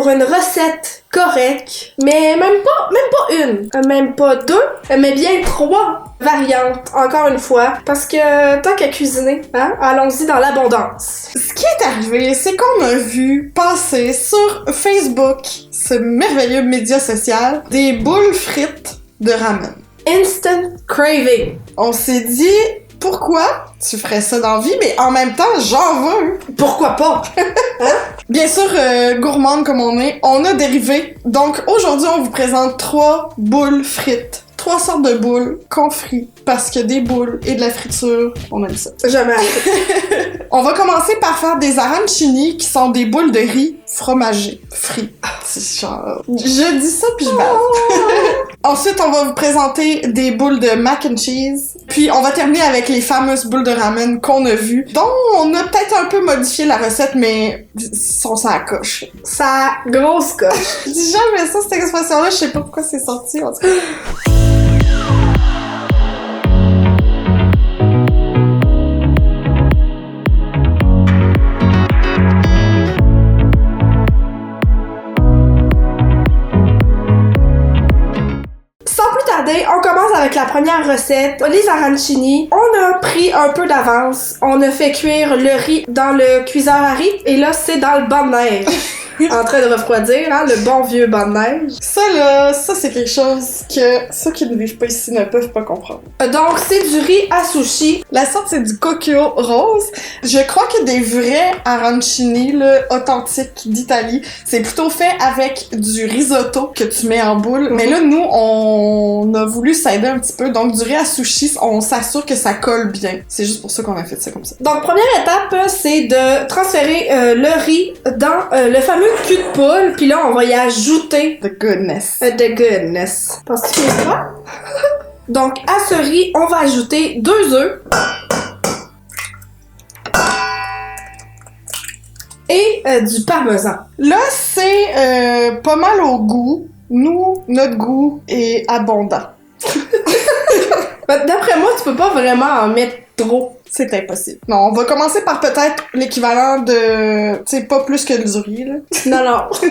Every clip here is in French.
pour une recette correcte, mais même pas une, même pas deux, mais bien 3 variantes, encore une fois, parce que tant qu'à cuisiner, hein, allons-y dans l'abondance. Ce qui est arrivé, c'est qu'on a vu passer sur Facebook, ce merveilleux média social, des boules frites de ramen. Instant craving. On s'est dit, pourquoi tu ferais ça dans la vie, mais en même temps, j'en veux. Pourquoi pas? Bien sûr, gourmande comme on a dérivé. Donc aujourd'hui, on vous présente 3 boules frites. 3 sortes de boules qu'on frit. Parce que des boules et de la friture, on aime ça. Jamais. On va commencer par faire des arancini qui sont des boules de riz fromagé, frit. C'est genre... Je dis ça puis je bave. Ensuite, on va vous présenter des boules de mac and cheese. Puis, on va terminer avec les fameuses boules de ramen qu'on a vues, dont on a peut-être un peu modifié la recette, mais sont ça coche. Ça grosse coche. Je dis jamais ça, cette expression-là, je sais pas pourquoi c'est sorti, en tout cas. On commence avec la première recette, les arancini. On a pris un peu d'avance. On a fait cuire le riz dans le cuiseur à riz. Et là, c'est dans le banc de neige. En train de refroidir, hein, le bon vieux banc de neige. Ça là, ça c'est quelque chose que ceux qui ne vivent pas ici ne peuvent pas comprendre. Donc, c'est du riz à sushi. La sorte, c'est du Cocchio rose. Je crois que des vrais arancini, là, authentiques d'Italie, c'est plutôt fait avec du risotto que tu mets en boule. Mais là, nous, on a voulu s'aider un petit peu. Donc, du riz à sushi, on s'assure que ça colle bien. C'est juste pour ça qu'on a fait ça comme ça. Donc, première étape, c'est de transférer le riz dans le fameux cul de poule. Puis là, on va y ajouter... The goodness. The goodness. Penses-tu qu'il est quoi? Donc, à ce riz, on va ajouter 2 œufs. Et du parmesan. Là, c'est pas mal au goût. Nous, notre goût est abondant. D'après moi, tu peux pas vraiment en mettre trop. C'est impossible. Non, on va commencer par peut-être l'équivalent de... Tu sais, pas plus que du riz, là. Non. Tu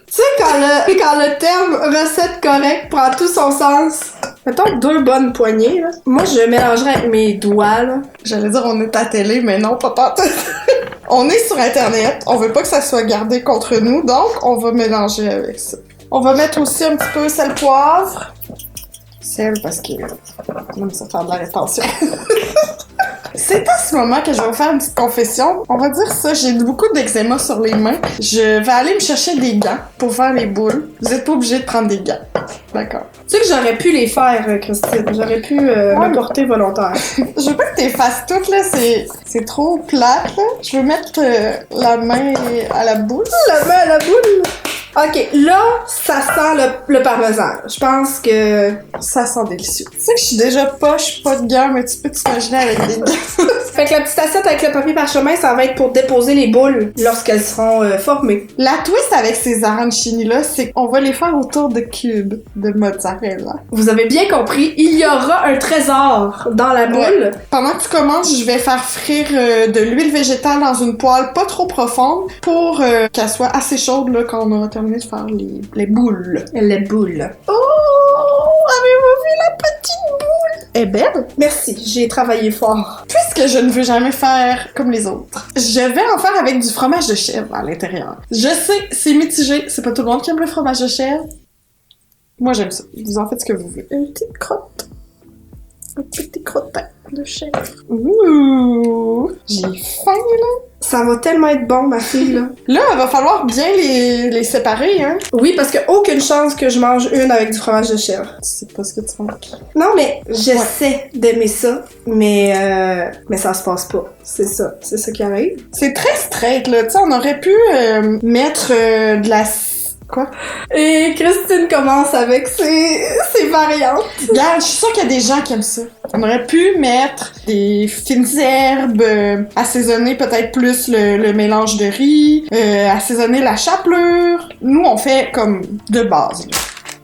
sais, quand le terme recette correcte prend tout son sens, mettons 2 bonnes poignées, là. Moi, je mélangerais avec mes doigts, là. J'allais dire on est à télé, mais non, pas tant. On est sur Internet, on veut pas que ça soit gardé contre nous, donc on va mélanger avec ça. On va mettre aussi un petit peu sel poivre. Sel parce que on aime ça faire de la rétention. C'est à ce moment que je vais vous faire une petite confession. On va dire ça, j'ai beaucoup d'eczéma sur les mains. Je vais aller me chercher des gants pour faire les boules. Vous êtes pas obligés de prendre des gants. D'accord. Tu sais que j'aurais pu les faire, Christine. J'aurais pu me porter volontaire. Je veux pas que t'effaces toutes, là. C'est trop plate, là. Je veux mettre la main à la boule. La main à la boule? Ok, là, ça sent le parmesan. Je pense que... Ça sent délicieux. Tu sais que je suis déjà poche, pas de gants, mais tu peux t'imaginer avec des gants. Fait que la petite assiette avec le papier parchemin, ça va être pour déposer les boules lorsqu'elles seront formées. La twist avec ces arancini-là, c'est qu'on va les faire autour de cubes de mozzarella. Vous avez bien compris, il y aura un trésor dans la boule. Ouais. Pendant que tu commences, je vais faire frire de l'huile végétale dans une poêle pas trop profonde pour qu'elle soit assez chaude là, quand on aura terminé de faire les boules. Les boules. Oh! Avez-vous vu la petite boule? Elle est belle? Merci, j'ai travaillé fort. Puisque je ne veux jamais faire comme les autres, je vais en faire avec du fromage de chèvre à l'intérieur. Je sais, c'est mitigé, c'est pas tout le monde qui aime le fromage de chèvre. Moi, j'aime ça. Vous en faites ce que vous voulez. Une petite crotte. Un petit crottin de chèvre. Ouh! J'ai faim, là. Ça va tellement être bon, ma fille, là. Là, il va falloir bien les séparer, hein. Oui, parce qu'il n'y a aucune chance que je mange une avec du fromage de chèvre. Tu sais pas ce que tu manges. Non, mais j'essaie d'aimer ça, mais ça se passe pas. C'est ça qui arrive. C'est très straight, là. Tu sais, on aurait pu mettre de la... Quoi? Et Christine commence avec ses variantes. Regarde, je suis sûre qu'il y a des gens qui aiment ça. On aurait pu mettre des fines herbes, assaisonner peut-être plus le mélange de riz, assaisonner la chapelure. Nous, on fait comme de base, là.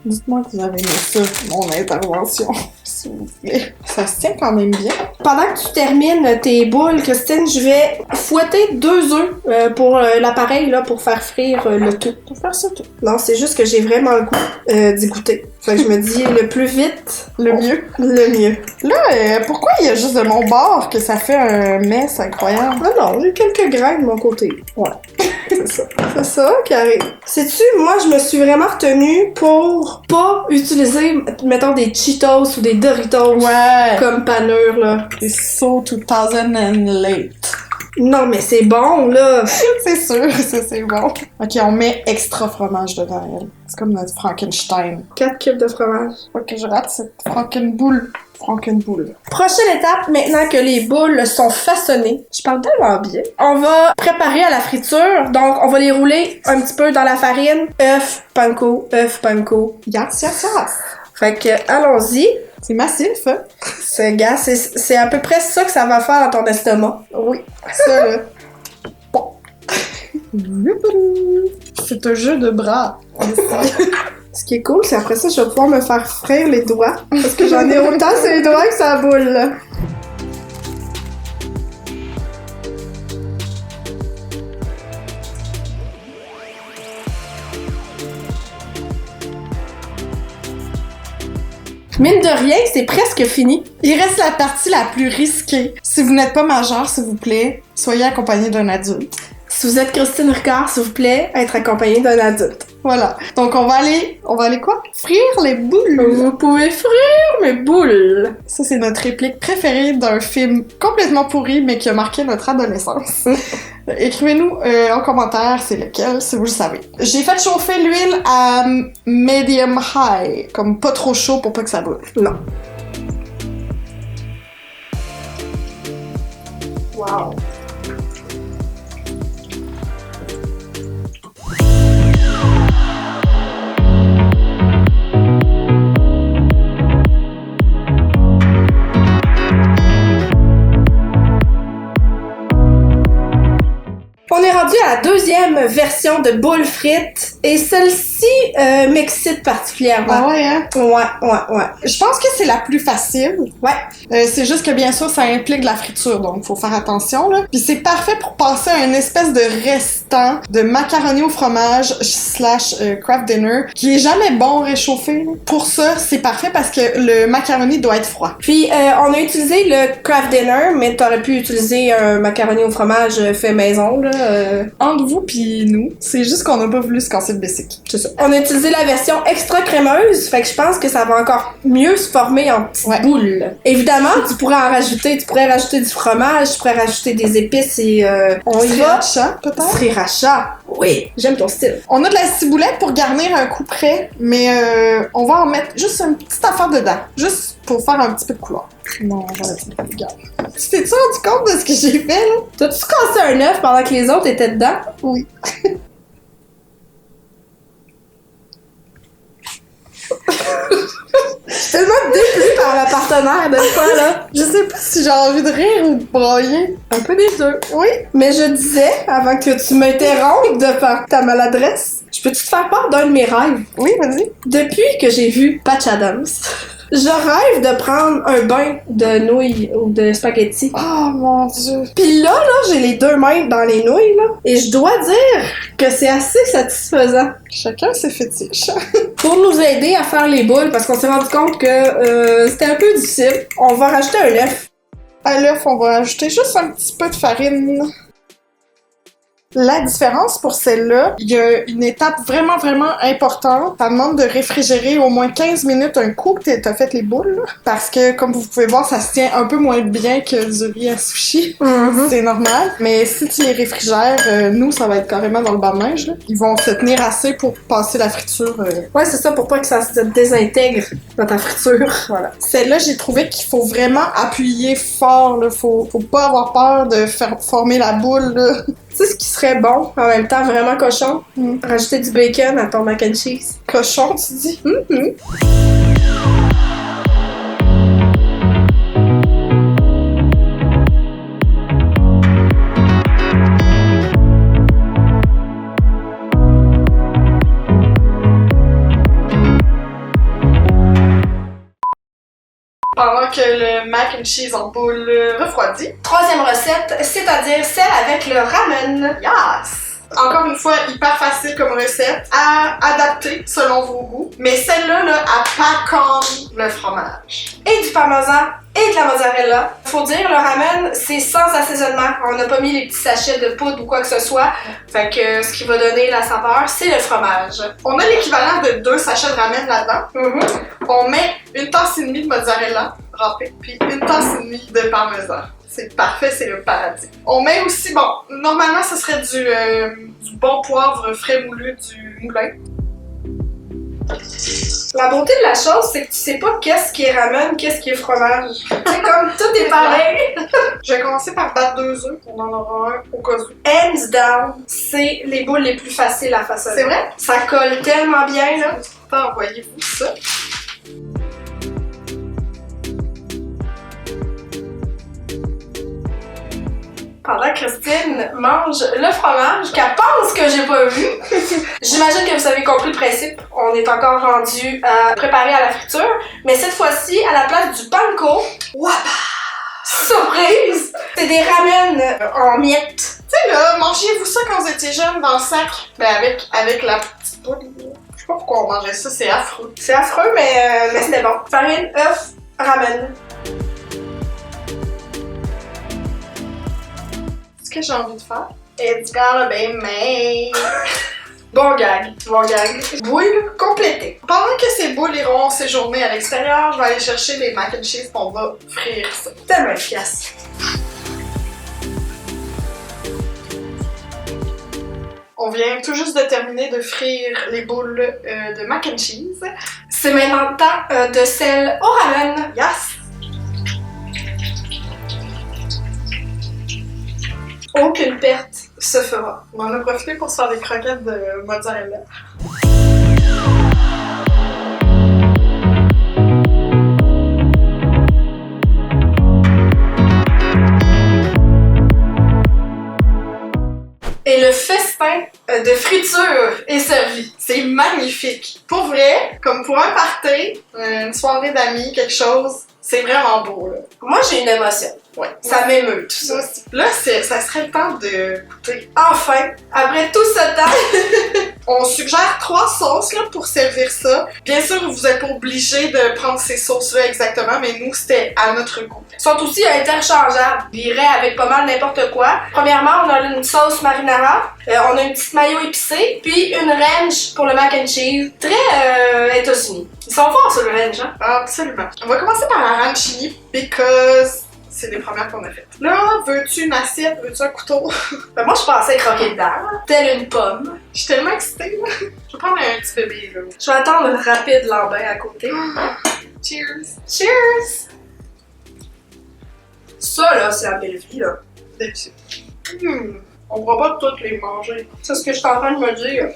Dites-moi que vous avez aimé ça, mon intervention. si vous voulez. Ça se tient quand même bien. Pendant que tu termines tes boules, Christine, je vais fouetter 2 œufs pour l'appareil, là, pour faire frire le tout. Pour faire ça tout. Non, c'est juste que j'ai vraiment le goût d'y goûter. Fait que je me dis, le plus vite, Le mieux. le mieux. Là, pourquoi il y a juste de mon bord que ça fait un mess incroyable? Ah non, j'ai quelques grains de mon côté. Ouais. C'est ça. C'est ça qui arrive. Sais-tu, moi, je me suis vraiment retenue pour pas utiliser, mettons, des Cheetos ou des Doritos Ouais. comme panure, là. C'est so 2000 and late. Non, mais c'est bon, là. C'est sûr, ça c'est bon. Ok, on met extra fromage dedans, elle. C'est comme notre Frankenstein. 4 cubes de fromage. Faut que je rate cette Frankenboule. Frankenboule. Prochaine étape, maintenant que les boules sont façonnées, je parle tellement bien, on va préparer à la friture. Donc, on va les rouler un petit peu dans la farine. Œuf, panko, œuf, panko. Yes, yes, yes. Fait que, allons-y. C'est massif, hein? C'est à peu près ça que ça va faire dans ton estomac. Oui, ça là. Bon. C'est un jeu de bras. Ce qui est cool, c'est après ça, je vais pouvoir me faire frire les doigts. Parce que j'en ai autant sur les doigts que ça boule, là. Mine de rien, c'est presque fini. Il reste la partie la plus risquée. Si vous n'êtes pas majeur, s'il vous plaît, soyez accompagné d'un adulte. Si vous êtes Christine Ricard, s'il vous plaît, être accompagné d'un adulte. Voilà. Donc on va aller quoi? Frire les boules. Vous pouvez frire mes boules. Ça, c'est notre réplique préférée d'un film complètement pourri, mais qui a marqué notre adolescence. Écrivez-nous en commentaire c'est lequel, si vous le savez. J'ai fait chauffer l'huile à medium high, comme pas trop chaud pour pas que ça brûle. Non. Wow. On est rendu à la deuxième version de boules frites et celle-ci m'excite particulièrement. Ah ouais, hein? Ouais. Je pense que c'est la plus facile. Ouais. C'est juste que bien sûr, ça implique de la friture, donc faut faire attention, là. Puis c'est parfait pour passer à une espèce de restant de macaroni au fromage / craft dinner qui est jamais bon réchauffé. Là. Pour ça, c'est parfait parce que le macaroni doit être froid. Puis on a utilisé le craft dinner, mais t'aurais pu utiliser un macaroni au fromage fait maison, là. Entre vous puis nous, c'est juste qu'on n'a pas voulu se casser le basic. C'est ça. On a utilisé la version extra crémeuse, fait que je pense que ça va encore mieux se former en petites boules. Évidemment, tu pourrais rajouter du fromage, tu pourrais rajouter des épices et on y va. Sriracha, peut-être? Sriracha. Oui, j'aime ton style. On a de la ciboulette pour garnir un coup près, mais on va en mettre juste une petite affaire dedans, juste pour faire un petit peu de couleur. Non, regarde. Tu t'es-tu rendu compte de ce que j'ai fait, là? T'as-tu cassé un œuf pendant que les autres étaient dedans? Oui. Je suis tellement déplu par la partenaire de fois, là. Je sais pas si j'ai envie de rire ou de brailler. Un peu des deux. Oui. Mais je disais, avant que tu m'interrompes de par ta maladresse, je peux-tu te faire part d'un de mes rêves? Oui, vas-y. Depuis que j'ai vu Patch Adams, je rêve de prendre un bain de nouilles ou de spaghettis. Oh mon Dieu. Pis là, j'ai les 2 mains dans les nouilles, là. Et je dois dire que c'est assez satisfaisant. Chacun ses fétiches. Pour nous aider à faire les boules, parce qu'on s'est rendu compte que c'était un peu difficile, on va rajouter un œuf. À l'œuf, on va ajouter juste un petit peu de farine. La différence pour celle-là, il y a une étape vraiment, vraiment importante. Ça demande de réfrigérer au moins 15 minutes un coup que t'as fait les boules. Là. Parce que, comme vous pouvez voir, ça se tient un peu moins bien que du riz à sushi. Mm-hmm. C'est normal. Mais si tu les réfrigères, nous, ça va être carrément dans le bas-neige. Là. Ils vont se tenir assez pour passer la friture. Ouais, c'est ça, pour pas que ça se désintègre dans ta friture. Voilà. Celle-là, j'ai trouvé qu'il faut vraiment appuyer fort. Là. Faut pas avoir peur de faire former la boule. Là. Tu sais ce qui serait bon, en même temps vraiment cochon? Rajouter du bacon à ton mac and cheese. Cochon, tu dis? Mm-hmm. Donc, le mac and cheese en boule refroidi. Troisième recette, c'est-à-dire celle avec le ramen. Yes! Encore une fois, hyper facile comme recette à adapter selon vos goûts. Mais celle-là, là, elle paconne le fromage. Et du parmesan et de la mozzarella. Faut dire, le ramen, c'est sans assaisonnement. On n'a pas mis les petits sachets de poudre ou quoi que ce soit. Fait que ce qui va donner la saveur, c'est le fromage. On a l'équivalent de 2 sachets de ramen là-dedans. On met une tasse et demie de mozzarella râpée, puis une tasse et demie de parmesan. C'est parfait, c'est le paradis. On met aussi, bon, normalement, ce serait du bon poivre frais moulu du moulin. La beauté de la chose, c'est que tu sais pas qu'est-ce qui est ramen, qu'est-ce qui est fromage. C'est comme tout est pareil. Je vais commencer par battre 2 œufs. On en aura un au cas où. Hands down, c'est les boules les plus faciles à façonner. C'est vrai? Ça colle tellement bien, là. Envoyez-vous ça. Pendant que Christine mange le fromage qu'elle pense que j'ai pas vu. J'imagine que vous avez compris le principe. On est encore rendu à préparer à la friture, mais cette fois-ci, à la place du panko, wapa! Surprise! C'est des ramen en miettes. Tu sais là, mangiez-vous ça quand vous étiez jeune dans le sac? Ben avec la petite boule. Je sais pas pourquoi on mangeait ça, c'est affreux. C'est affreux, mais c'était bon. Farine, œuf, ramen. Ce que j'ai envie de faire, it's gonna be me. Bon gag, bon gag. Boule complétée. Pendant que ces boules iront séjourner à l'extérieur, je vais aller chercher les mac and cheese qu'on va frire ça. Tellement efficace. On vient tout juste de terminer de frire les boules de mac and cheese. C'est maintenant le temps de sel au ramen. Yes! Aucune perte se fera. On en a profité pour se faire des croquettes de mozzarella. Et le festin de friture est servi. C'est magnifique. Pour vrai, comme pour un party, une soirée d'amis, quelque chose, c'est vraiment beau, là. Moi, j'ai une émotion. Ouais. Ça m'émeut, tout ça. Là, ça serait le temps de goûter. Enfin, après tout ce temps, on suggère 3 sauces là, pour servir ça. Bien sûr, vous n'êtes pas obligé de prendre ces sauces-là exactement, mais nous, c'était à notre goût. Ils sont aussi interchangeables. Ils iraient avec pas mal n'importe quoi. Premièrement, on a une sauce marinara, on a une petite mayo épicée, puis une ranch pour le mac and cheese. Très États-Unis. Ils sont forts sur le ranch, hein? Absolument. On va commencer par la arancini, because c'est les premières qu'on a faites. Là, veux-tu une assiette? Veux-tu un couteau? Ben, moi, je pensais croquer dedans, là, telle une pomme. Je suis tellement excitée, là. Je vais prendre un petit bébé, là. Je vais attendre une rapide lambin à côté. Cheers! Cheers! Ça, là, c'est la belle vie, là. D'habitude. On va pas toutes les manger. C'est ce que je suis en train de me dire.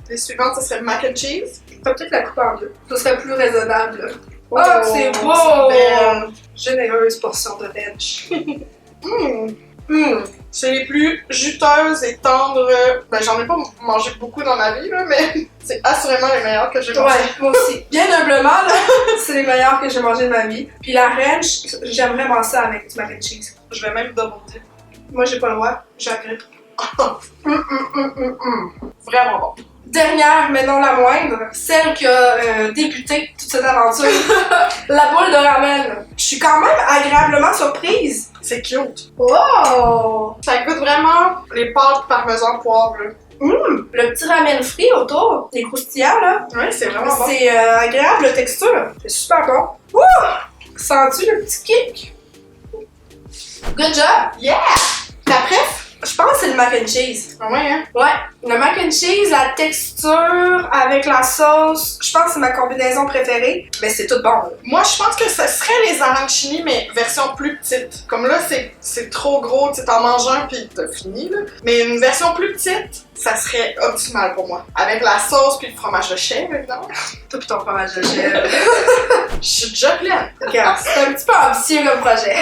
Les suivantes, ce serait le mac and cheese. Je vais peut-être la couper en deux. Ce serait plus raisonnable, là. Oh, C'est beau! belle. Généreuse portion de ranch. C'est les plus juteuses et tendres. Ben, j'en ai pas mangé beaucoup dans ma vie, là, mais c'est assurément les meilleures que j'ai mangées. Ouais, moi aussi. Bien humblement, là, c'est les meilleures que j'ai mangées de ma vie. Puis la ranch, j'aime vraiment ça avec du mac and cheese. Je vais même demander. Moi, j'ai pas le droit, j'agrippe. Vraiment bon. Dernière, mais non la moindre, celle qui a débuté toute cette aventure, la boule de ramen. Je suis quand même agréablement surprise. C'est cute. Oh! Ça goûte vraiment les pâtes parmesan poivre. Le petit ramen frit autour, les croustillants, là. Ouais, c'est vraiment bon. C'est agréable la texture. C'est super bon. Ouh! Sens-tu le petit kick? Good job! Yeah! Ta préf? Je pense que c'est le mac and cheese. Ah ouais, hein? Ouais, le mac and cheese, la texture avec la sauce, je pense que c'est ma combinaison préférée. Mais c'est tout bon, là. Moi, je pense que ce serait les arancini, mais version plus petite. Comme là, c'est trop gros, tu t'en manges un puis t'as fini, là. Mais une version plus petite, ça serait optimal pour moi. Avec la sauce puis le fromage de chèvre, évidemment. Toi pis ton fromage de chèvre. Je suis déjà pleine. Regarde, c'est un petit peu ambitieux comme projet.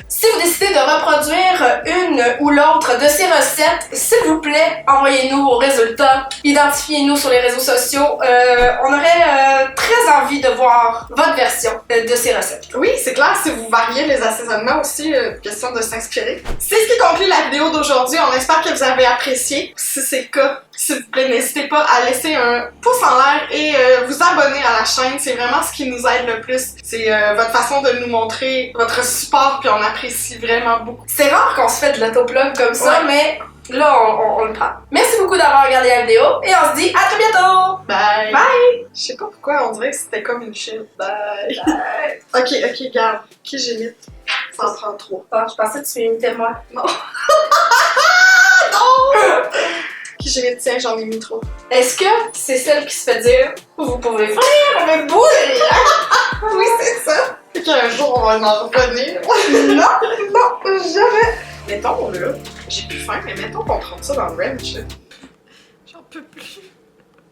Si vous décidez de reproduire une ou l'autre de ces recettes, s'il vous plaît, envoyez-nous vos résultats. Identifiez-nous sur les réseaux sociaux. On aurait très envie de voir voir votre version de ces recettes. Oui, c'est clair, si vous variez les assaisonnements aussi, question de s'inspirer. C'est ce qui conclut la vidéo d'aujourd'hui. On espère que vous avez apprécié. Si c'est le cas, s'il vous plaît, n'hésitez pas à laisser un pouce en l'air et vous abonner à la chaîne. C'est vraiment ce qui nous aide le plus. C'est votre façon de nous montrer votre support, puis on apprécie vraiment beaucoup. C'est rare qu'on se fait de l'autoplug comme ça, mais là, on le prend. Merci beaucoup d'avoir regardé la vidéo et on se dit à très bientôt! Bye! Bye! Je sais pas pourquoi, on dirait que c'était comme une chaîne. Bye! Bye. Ok, garde. Qui j'imite? Ça en prend trop. Ah, je pensais que tu m'imitais moi. Non! Non! Qui j'imite? Tiens, j'en ai mis trop. Est-ce que c'est celle qui se fait dire vous pouvez faire avec vous? Oui, c'est ça! Fait qu'un jour, on va en revenir. Non, jamais! Mettons, là, j'ai plus faim, mais mettons qu'on trempe ça dans le ranch.